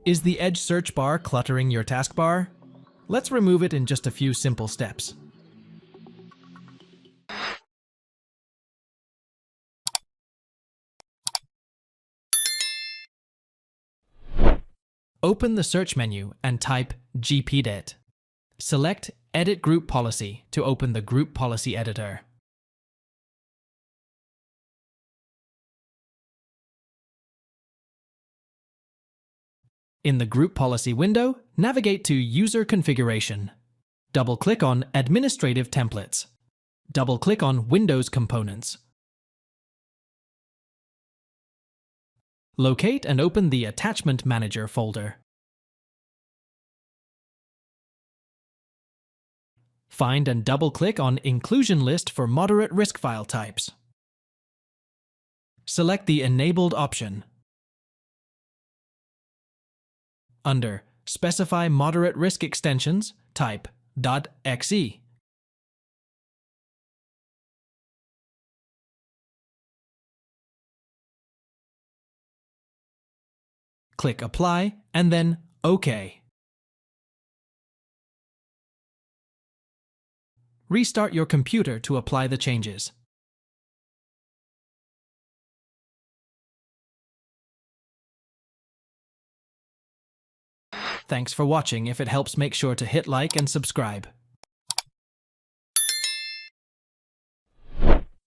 Is the Edge search bar cluttering your taskbar? Let's remove it in just a few simple steps. Open the search menu and type gpdet. Select Edit Group Policy to open the Group Policy Editor. In the Group Policy window, navigate to User Configuration. Double-click on Administrative Templates. Double-click on Windows Components. Locate and open the Attachment Manager folder. Find and double-click on Inclusion List for moderate risk file types. Select the Enabled option. Under Specify Moderate Risk Extensions, type .exe. Click Apply and then OK. Restart your computer to apply the changes. Thanks for watching. If it helps, make sure to hit like and subscribe.